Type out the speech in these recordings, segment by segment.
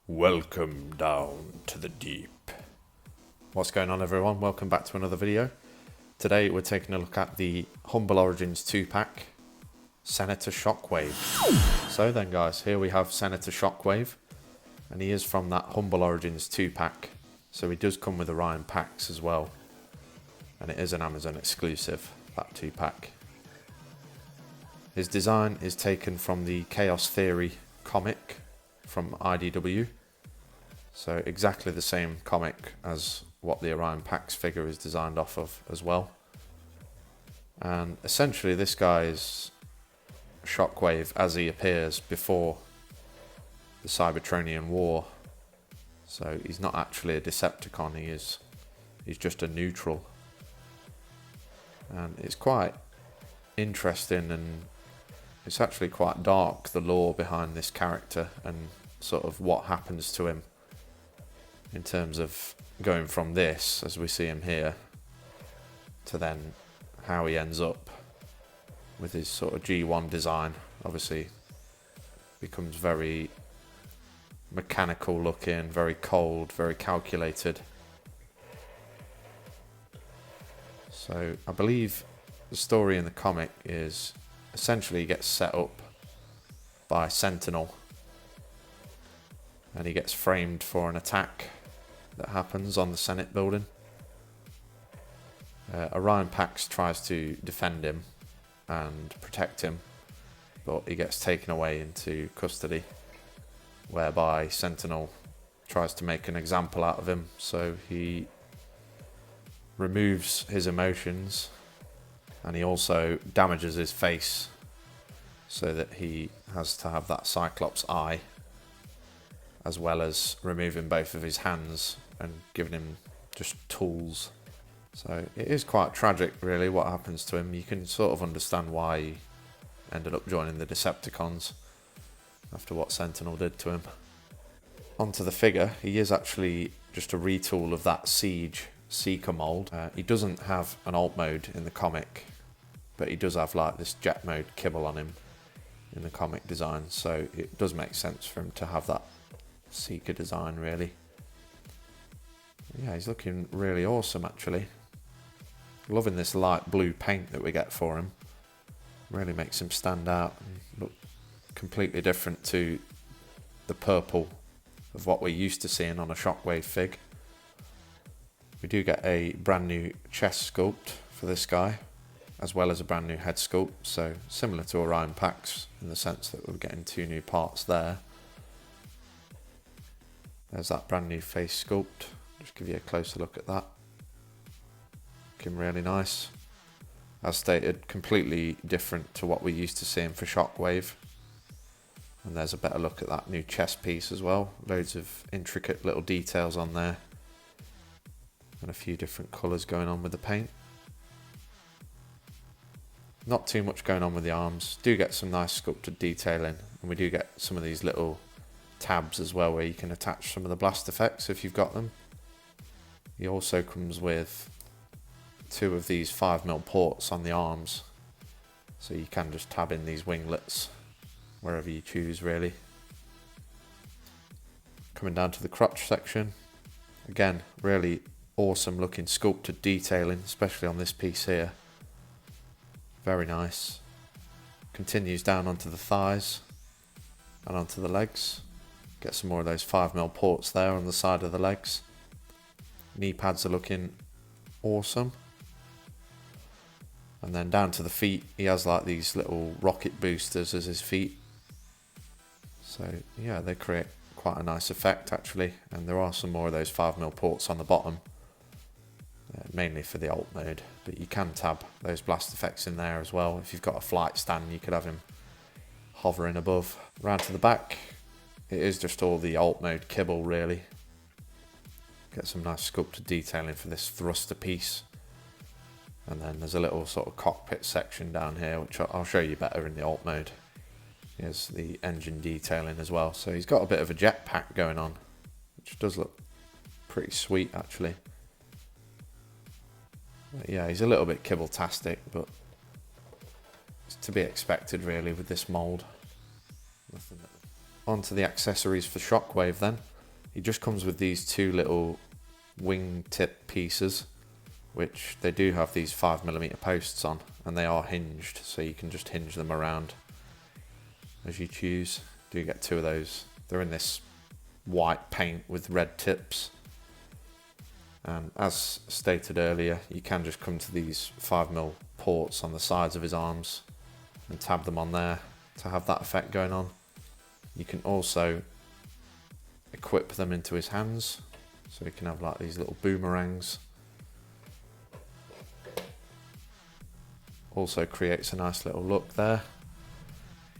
Welcome down to the deep. What's going on, everyone? Welcome back to another video. Today we're taking a look at the Humble Origins 2-pack, Senator Shockwave. So then guys, here we have Senator Shockwave, and he is from that Humble Origins 2-pack. So he does come with Orion packs as well, and it is an Amazon exclusive, that 2-pack. His design is taken from the Chaos Theory comic from IDW. So exactly the same comic as what the Orion Pax figure is designed off of as well. And essentially this guy is Shockwave as he appears before the Cybertronian War. So he's not actually a Decepticon, he's just a neutral. And it's quite interesting, and it's actually quite dark, the lore behind this character and sort of what happens to him in terms of going from this, as we see him here, to then how he ends up with his sort of G1 design. Obviously becomes very mechanical looking, very cold, very calculated. So I believe the story in the comic is essentially he gets set up by Sentinel and he gets framed for an attack that happens on the Senate building. Orion Pax tries to defend him and protect him, but he gets taken away into custody, whereby Sentinel tries to make an example out of him. So he removes his emotions, and he also damages his face so that he has to have that Cyclops eye, as well as removing both of his hands and giving him just tools. So it is quite tragic really what happens to him. You can sort of understand why he ended up joining the Decepticons after what Sentinel did to him. Onto the figure, he is actually just a retool of that Siege Seeker mold. He doesn't have an alt mode in the comic, but he does have like this jet mode kibble on him in the comic design, so it does make sense for him to have that Seeker design really. Yeah, he's looking really awesome actually. Loving this light blue paint that we get for him. Really makes him stand out and look completely different to the purple of what we're used to seeing on a Shockwave fig. We do get a brand new chest sculpt for this guy, as well as a brand new head sculpt, so similar to Orion Pax in the sense that we're getting two new parts there. There's that brand new face sculpt. Just give you a closer look at that. Looking really nice. As stated, completely different to what we're used to seeing for Shockwave. And there's a better look at that new chest piece as well. Loads of intricate little details on there. And a few different colours going on with the paint. Not too much going on with the arms. Do get some nice sculpted detailing. And we do get some of these little tabs as well where you can attach some of the blast effects if you've got them. He also comes with two of these 5mm ports on the arms, so you can just tab in these winglets wherever you choose really. Coming down to the crotch section, again really awesome looking sculpted detailing, especially on this piece here. Very nice. Continues down onto the thighs and onto the legs. Get some more of those 5mm ports there on the side of the legs. Knee pads are looking awesome. And then down to the feet, he has like these little rocket boosters as his feet. So yeah, they create quite a nice effect actually. And there are some more of those 5mm ports on the bottom, mainly for the alt mode. But you can tab those blast effects in there as well. If you've got a flight stand, you could have him hovering above. Round to the back, it is just all the alt mode kibble really. Get some nice sculpted detailing for this thruster piece. And then there's a little sort of cockpit section down here, which I'll show you better in the alt mode. Here's the engine detailing as well. So he's got a bit of a jetpack going on, which does look pretty sweet actually. But yeah, he's a little bit kibble-tastic, but to be expected really with this mould. On to the accessories for Shockwave then. He just comes with these two little wing tip pieces, which they do have these 5mm posts on, and they are hinged, so you can just hinge them around as you choose. Do get two of those. They're in this white paint with red tips. And as stated earlier, you can just come to these 5mm ports on the sides of his arms and tab them on there to have that effect going on. You can also equip them into his hands, so he can have like these little boomerangs. Also creates a nice little look there.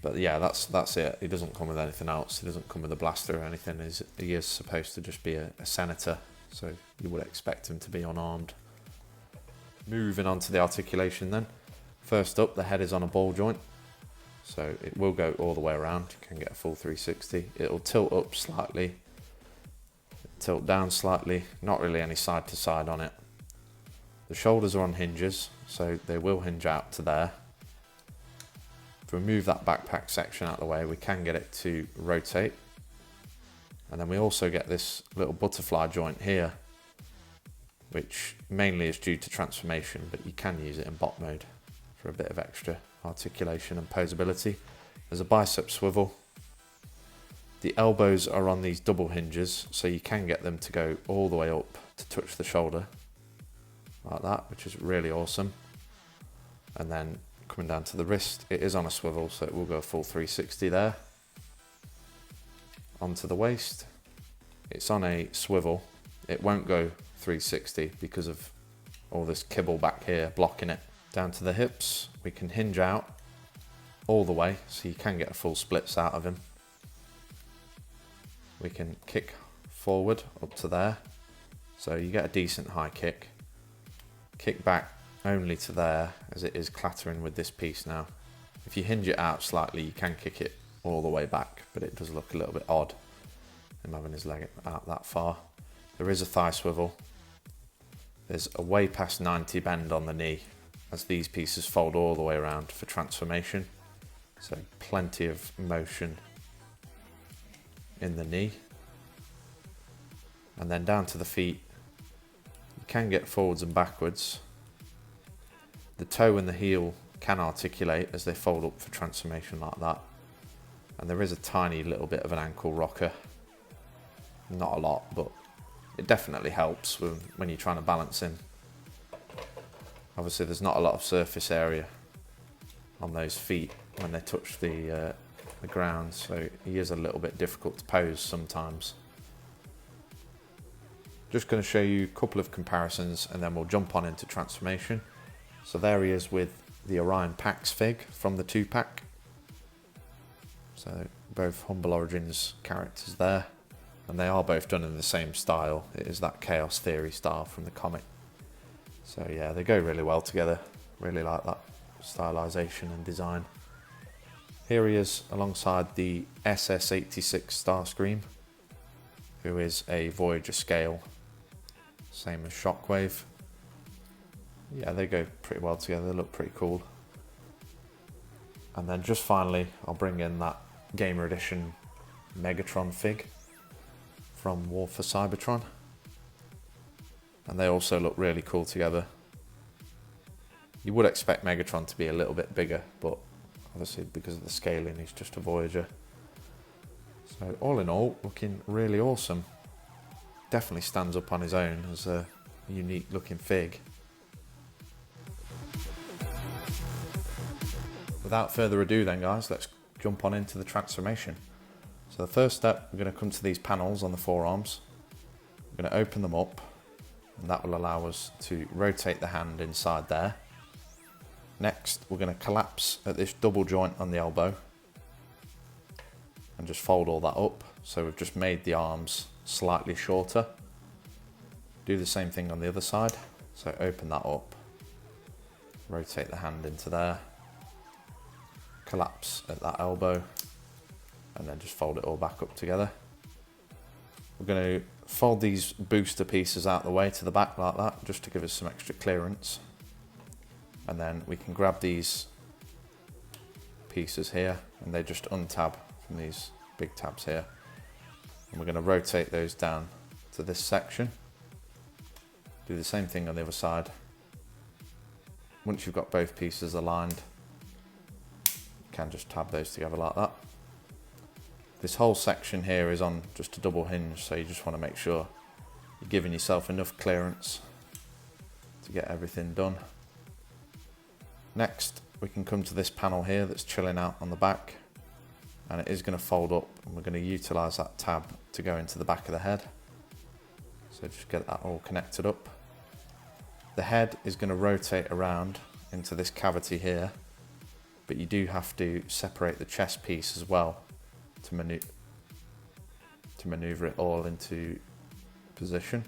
But yeah, that's it. He doesn't come with anything else. He doesn't come with a blaster or anything. He is supposed to just be a senator, so you would expect him to be unarmed. Moving on to the articulation then. First up, the head is on a ball joint, so it will go all the way around. You can get a full 360. It'll tilt up slightly, tilt down slightly, not really any side to side on it. The shoulders are on hinges, so they will hinge out to there. If we move that backpack section out of the way, we can get it to rotate. And then we also get this little butterfly joint here, which mainly is due to transformation, but you can use it in bot mode for a bit of extra articulation and posability. There's a bicep swivel. The elbows are on these double hinges, so you can get them to go all the way up to touch the shoulder, like that, which is really awesome. And then coming down to the wrist, it is on a swivel, so it will go full 360 there. Onto the waist, it's on a swivel. It won't go 360 because of all this kibble back here blocking it. Down to the hips, we can hinge out all the way, so you can get a full splits out of him. We can kick forward up to there, so you get a decent high kick. Kick back only to there, as it is clattering with this piece now. If you hinge it out slightly, you can kick it all the way back, but it does look a little bit odd, him having his leg out that far. There is a thigh swivel. There's a way past 90 bend on the knee, as these pieces fold all the way around for transformation. So plenty of motion in the knee. And then down to the feet, you can get forwards and backwards. The toe and the heel can articulate as they fold up for transformation like that. And there is a tiny little bit of an ankle rocker. Not a lot, but it definitely helps when you're trying to balance him. Obviously there's not a lot of surface area on those feet when they touch the ground, so he is a little bit difficult to pose sometimes. Just going to show you a couple of comparisons and then we'll jump on into transformation. So there he is with the Orion Pax fig from the 2-pack. So both Humble Origins characters there, and they are both done in the same style. It is that Chaos Theory style from the comic. So yeah, they go really well together. Really like that stylization and design. Here he is alongside the SS86 Starscream, who is a Voyager scale, same as Shockwave. Yeah, they go pretty well together, they look pretty cool. And then just finally, I'll bring in that Gamer Edition Megatron fig from War for Cybertron. And they also look really cool together. You would expect Megatron to be a little bit bigger, but obviously because of the scaling, he's just a Voyager. So all in all, looking really awesome. Definitely stands up on his own as a unique looking fig. Without further ado then guys, let's jump on into the transformation. So the first step, we're going to come to these panels on the forearms. We're going to open them up, and that will allow us to rotate the hand inside there. Next, we're going to collapse at this double joint on the elbow and just fold all that up. So we've just made the arms slightly shorter. Do the same thing on the other side. So open that up, rotate the hand into there, collapse at that elbow, and then just fold it all back up together. We're going to fold these booster pieces out the way to the back like that, just to give us some extra clearance. And then we can grab these pieces here, and they just untab from these big tabs here. And we're going to rotate those down to this section. Do the same thing on the other side. Once you've got both pieces aligned, you can just tab those together like that. This whole section here is on just a double hinge, so you just want to make sure you're giving yourself enough clearance to get everything done. Next, we can come to this panel here that's chilling out on the back, and it is going to fold up, and we're going to utilize that tab to go into the back of the head. So just get that all connected up. The head is going to rotate around into this cavity here, but you do have to separate the chest piece as well to maneuver it all into position.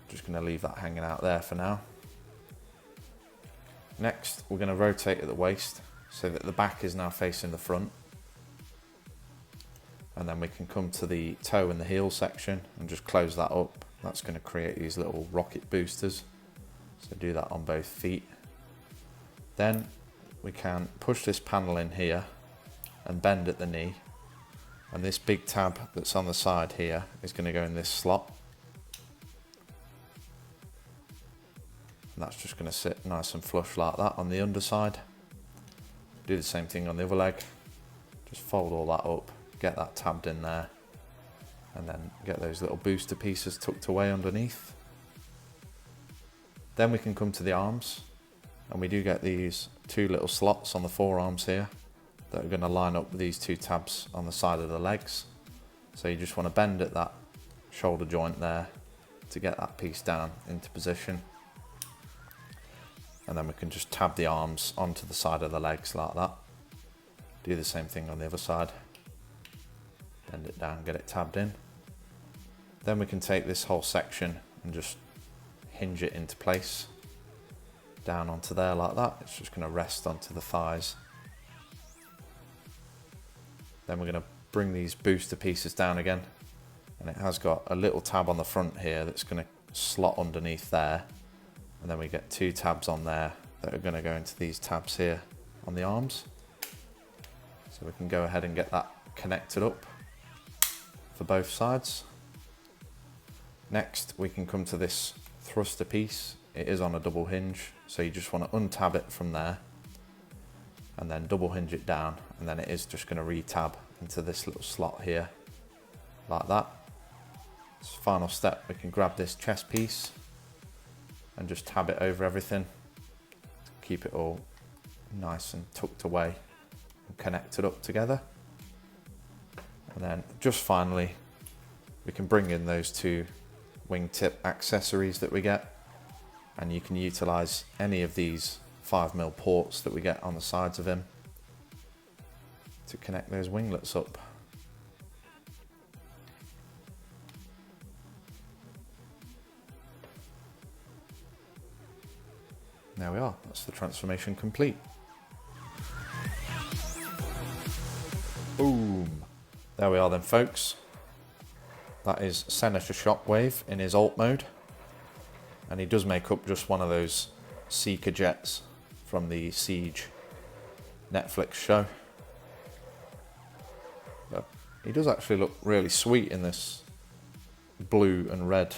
Just going to leave that hanging out there for now. Next, we're going to rotate at the waist so that the back is now facing the front. And then we can come to the toe and the heel section and just close that up. That's going to create these little rocket boosters. So do that on both feet. Then we can push this panel in here and bend at the knee. And this big tab that's on the side here is going to go in this slot. And that's just going to sit nice and flush like that on the underside. Do the same thing on the other leg. Just fold all that up, get that tabbed in there, and then get those little booster pieces tucked away underneath. Then we can come to the arms, and we do get these two little slots on the forearms here that are going to line up with these two tabs on the side of the legs. So you just want to bend at that shoulder joint there to get that piece down into position. And then we can just tab the arms onto the side of the legs like that. Do the same thing on the other side. Bend it down, get it tabbed in. Then we can take this whole section and just hinge it into place. Down onto there like that. It's just going to rest onto the thighs. Then we're going to bring these booster pieces down again. And it has got a little tab on the front here that's going to slot underneath there. And then we get two tabs on there that are going to go into these tabs here on the arms. So we can go ahead and get that connected up for both sides. Next, we can come to this thruster piece. It is on a double hinge, so you just want to untab it from there and then double hinge it down, and then it is just going to re-tab into this little slot here like that. This final step, we can grab this chest piece and just tab it over everything to keep it all nice and tucked away and connected up together. And then just finally, we can bring in those two wingtip accessories that we get, and you can utilize any of these 5mm ports that we get on the sides of him to connect those winglets up. There we are, that's the transformation complete. Boom! There we are then, folks. That is Senator Shockwave in his alt mode. And he does make up just one of those Seeker jets from the Siege Netflix show. But he does actually look really sweet in this blue and red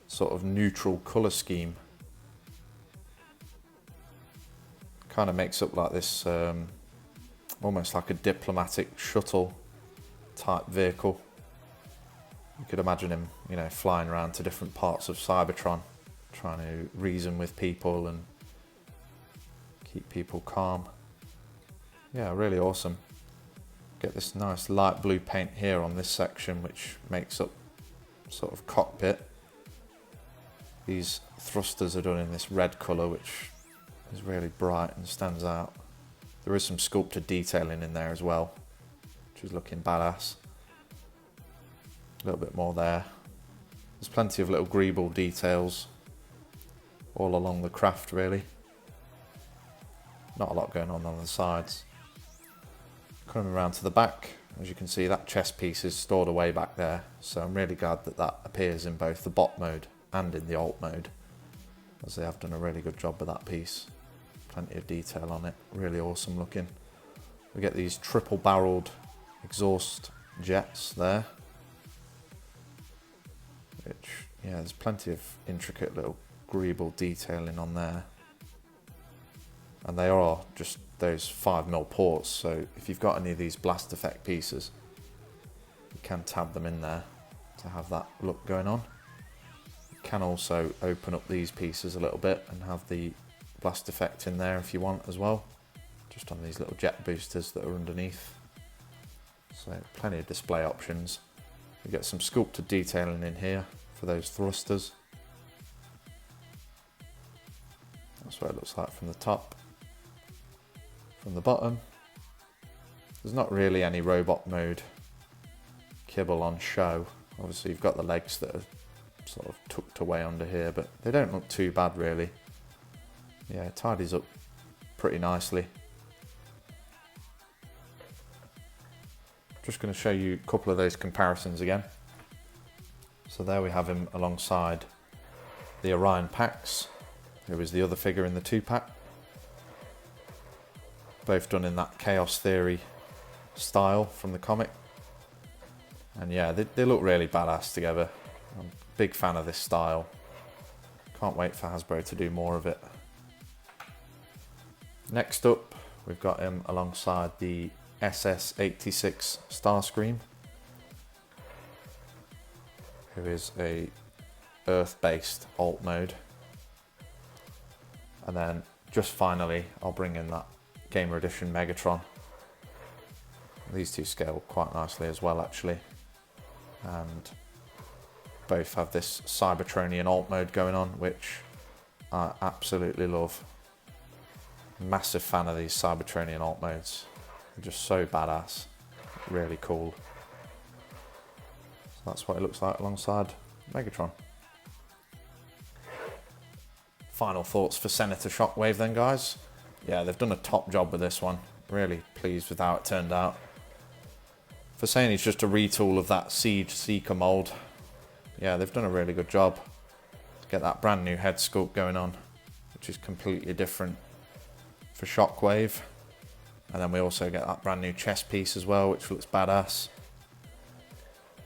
sort of neutral colour scheme. Kind of makes up like this almost like a diplomatic shuttle type vehicle. You could imagine him, you know, flying around to different parts of Cybertron, trying to reason with people and keep people calm. Yeah, really awesome. Get this nice light blue paint here on this section, which makes up sort of cockpit. These thrusters are done in this red colour, which is really bright and stands out. There is some sculpted detailing in there as well, which is looking badass. A little bit more there. There's plenty of little greeble details all along the craft, really. Not a lot going on the sides. Coming around to the back, as you can see, that chest piece is stored away back there, so I'm really glad that that appears in both the bot mode and in the alt mode, as they have done a really good job with that piece. Plenty of detail on it, really awesome looking. We get these triple barreled exhaust jets there, which, yeah, there's plenty of intricate little greeble detailing on there. And they are just those 5mm ports, so if you've got any of these blast effect pieces, you can tab them in there to have that look going on. You can also open up these pieces a little bit and have the blast effect in there if you want as well, just on these little jet boosters that are underneath. So plenty of display options. You get some sculpted detailing in here for those thrusters. That's what it looks like from the top. From the bottom, there's not really any robot mode kibble on show. Obviously you've got the legs that are sort of tucked away under here, but they don't look too bad really. Yeah, it tidies up pretty nicely. Just going to show you a couple of those comparisons again. So there we have him alongside the Orion Pax, who is the other figure in the 2-pack. Both done in that Chaos Theory style from the comic. And yeah, they look really badass together. I'm a big fan of this style. Can't wait for Hasbro to do more of it. Next up, we've got him alongside the SS86 Starscream, who is a Earth-based alt mode. And then just finally, I'll bring in that Gamer Edition Megatron. These two scale quite nicely as well actually, and both have this Cybertronian alt mode going on, which I absolutely love. Massive fan of these Cybertronian alt modes. They're just so badass, really cool. So that's what it looks like alongside Megatron. Final thoughts for Senator Shockwave then, guys. Yeah, they've done a top job with this one. Really pleased with how it turned out. For saying he's just a retool of that Siege Seeker mold, yeah, they've done a really good job. Get that brand new head sculpt going on, which is completely different for Shockwave. And then we also get that brand new chest piece as well, which looks badass.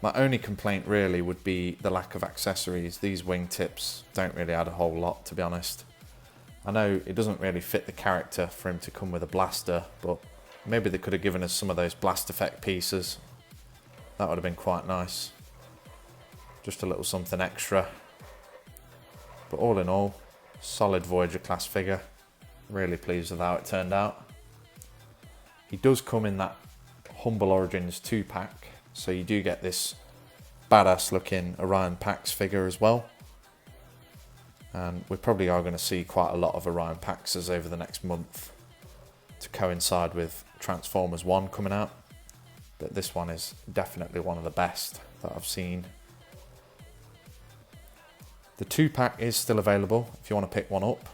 My only complaint really would be the lack of accessories. These wingtips don't really add a whole lot, to be honest. I know it doesn't really fit the character for him to come with a blaster, but maybe they could have given us some of those blast effect pieces. That would have been quite nice. Just a little something extra. But all in all, solid Voyager class figure. Really pleased with how it turned out. He does come in that Humble Origins 2-pack, so you do get this badass looking Orion Pax figure as well. And we probably are going to see quite a lot of Orion Paxes over the next month to coincide with Transformers 1 coming out. But this one is definitely one of the best that I've seen. The 2-pack is still available if you want to pick one up.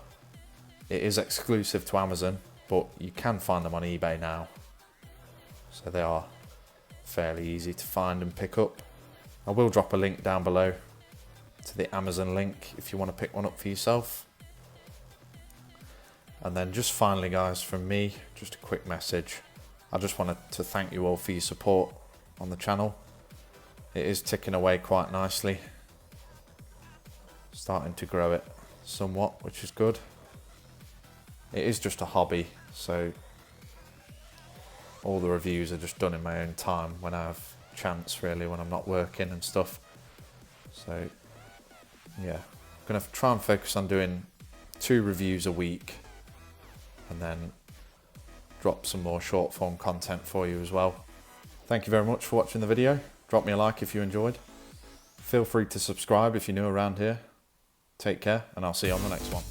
It is exclusive to Amazon, but you can find them on eBay now. So they are fairly easy to find and pick up. I will drop a link down below to the Amazon link if you want to pick one up for yourself. And then just finally, guys, from me, just a quick message. I just wanted to thank you all for your support on the channel. It is ticking away quite nicely. Starting to grow it somewhat, which is good. It is just a hobby, so all the reviews are just done in my own time when I have chance, really, when I'm not working and stuff. So yeah, I'm gonna try and focus on doing 2 reviews a week and then drop some more short form content for you as well. Thank you very much for watching the video. Drop me a like if you enjoyed. Feel free to subscribe if you're new around here. Take care, and I'll see you on the next one.